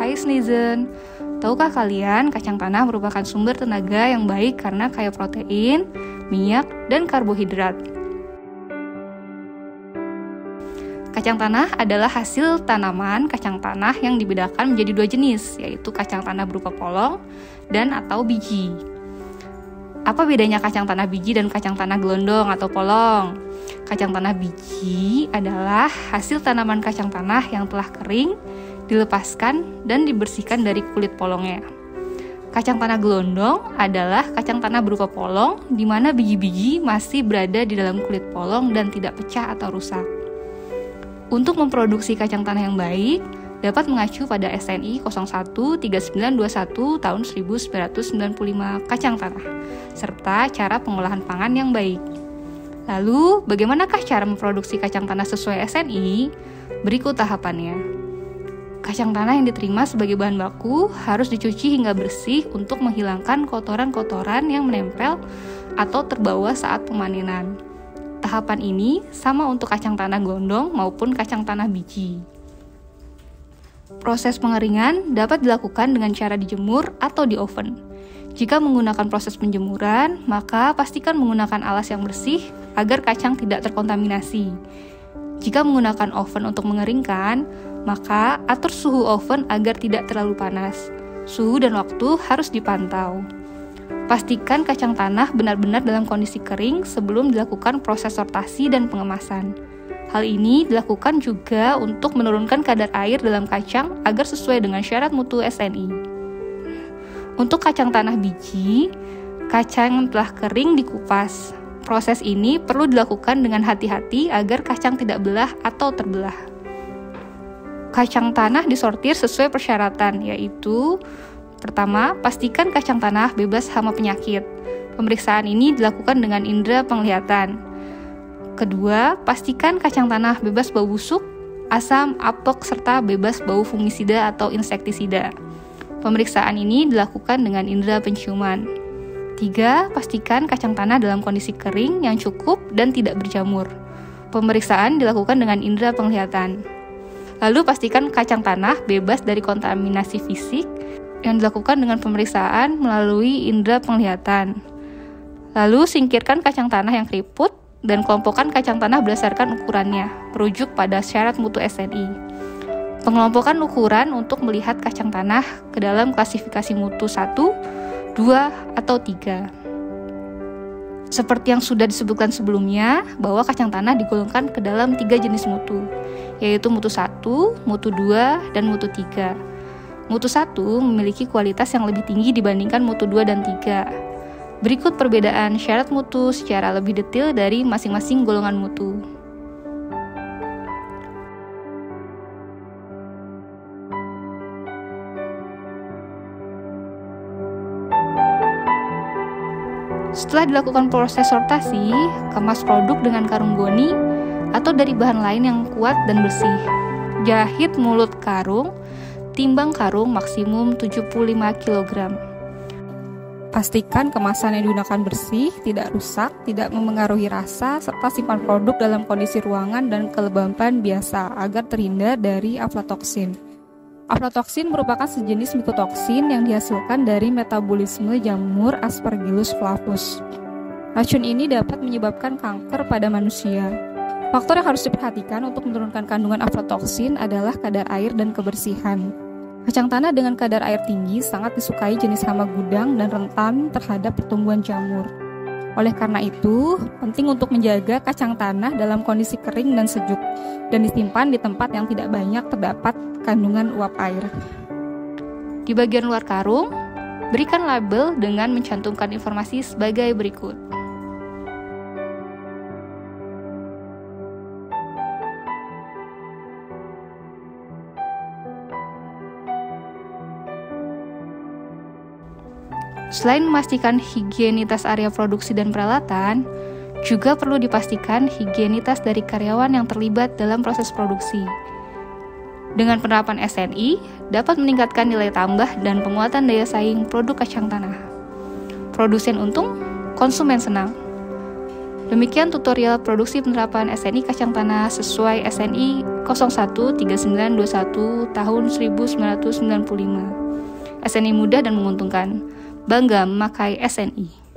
Hai Sneazen, tahukah kalian kacang tanah merupakan sumber tenaga yang baik karena kaya protein, minyak, dan karbohidrat. Kacang tanah adalah hasil tanaman kacang tanah yang dibedakan menjadi dua jenis, yaitu kacang tanah berupa polong dan atau biji. Apa bedanya kacang tanah biji dan kacang tanah gelondong atau polong? Kacang tanah biji adalah hasil tanaman kacang tanah yang telah kering, dilepaskan, dan dibersihkan dari kulit polongnya. Kacang tanah gelondong adalah kacang tanah berupa polong, di mana biji-biji masih berada di dalam kulit polong dan tidak pecah atau rusak. Untuk memproduksi kacang tanah yang baik, dapat mengacu pada SNI 013921 tahun 1995 kacang tanah, serta cara pengolahan pangan yang baik. Lalu, bagaimanakah cara memproduksi kacang tanah sesuai SNI? Berikut tahapannya. Kacang tanah yang diterima sebagai bahan baku harus dicuci hingga bersih untuk menghilangkan kotoran-kotoran yang menempel atau terbawa saat pemanenan. Tahapan ini sama untuk kacang tanah gondong maupun kacang tanah biji. Proses pengeringan dapat dilakukan dengan cara dijemur atau di oven. Jika menggunakan proses penjemuran, maka pastikan menggunakan alas yang bersih agar kacang tidak terkontaminasi. Jika menggunakan oven untuk mengeringkan, maka atur suhu oven agar tidak terlalu panas. Suhu dan waktu harus dipantau. Pastikan kacang tanah benar-benar dalam kondisi kering sebelum dilakukan proses sortasi dan pengemasan. Hal ini dilakukan juga untuk menurunkan kadar air dalam kacang agar sesuai dengan syarat mutu SNI. Untuk kacang tanah biji, kacang yang telah kering dikupas. Proses ini perlu dilakukan dengan hati-hati agar kacang tidak belah atau terbelah. Kacang tanah disortir sesuai persyaratan, yaitu pertama, pastikan kacang tanah bebas hama penyakit. Pemeriksaan ini dilakukan dengan indera penglihatan. Kedua, pastikan kacang tanah bebas bau busuk, asam, apek, serta bebas bau fungisida atau insektisida. Pemeriksaan ini dilakukan dengan indera penciuman. Tiga, pastikan kacang tanah dalam kondisi kering yang cukup dan tidak berjamur. Pemeriksaan dilakukan dengan indera penglihatan. Lalu pastikan kacang tanah bebas dari kontaminasi fisik yang dilakukan dengan pemeriksaan melalui indera penglihatan. Lalu singkirkan kacang tanah yang keriput dan kelompokkan kacang tanah berdasarkan ukurannya, merujuk pada syarat mutu SNI. Pengelompokan ukuran untuk melihat kacang tanah ke dalam klasifikasi mutu 1, 2, atau 3. Seperti yang sudah disebutkan sebelumnya, bahwa kacang tanah digolongkan ke dalam 3 jenis mutu, yaitu mutu 1, mutu 2, dan mutu 3. Mutu 1 memiliki kualitas yang lebih tinggi dibandingkan mutu 2 dan 3. Berikut perbedaan syarat mutu secara lebih detail dari masing-masing golongan mutu. Setelah dilakukan proses sortasi, kemas produk dengan karung goni atau dari bahan lain yang kuat dan bersih. Jahit mulut karung, timbang karung maksimum 75 kg. Pastikan kemasan yang digunakan bersih, tidak rusak, tidak memengaruhi rasa, serta simpan produk dalam kondisi ruangan dan kelembapan biasa agar terhindar dari aflatoksin. Aflatoksin merupakan sejenis mikotoksin yang dihasilkan dari metabolisme jamur Aspergillus flavus. Racun ini dapat menyebabkan kanker pada manusia. Faktor yang harus diperhatikan untuk menurunkan kandungan aflatoksin adalah kadar air dan kebersihan. Kacang tanah dengan kadar air tinggi sangat disukai jenis hama gudang dan rentan terhadap pertumbuhan jamur. Oleh karena itu, penting untuk menjaga kacang tanah dalam kondisi kering dan sejuk, dan disimpan di tempat yang tidak banyak terdapat kandungan uap air. Di bagian luar karung, berikan label dengan mencantumkan informasi sebagai berikut. Selain memastikan higienitas area produksi dan peralatan, juga perlu dipastikan higienitas dari karyawan yang terlibat dalam proses produksi. Dengan penerapan SNI, dapat meningkatkan nilai tambah dan penguatan daya saing produk kacang tanah. Produsen untung, konsumen senang. Demikian tutorial produksi penerapan SNI kacang tanah sesuai SNI 013921 tahun 1995. SNI mudah dan menguntungkan. Bangga memakai SNI.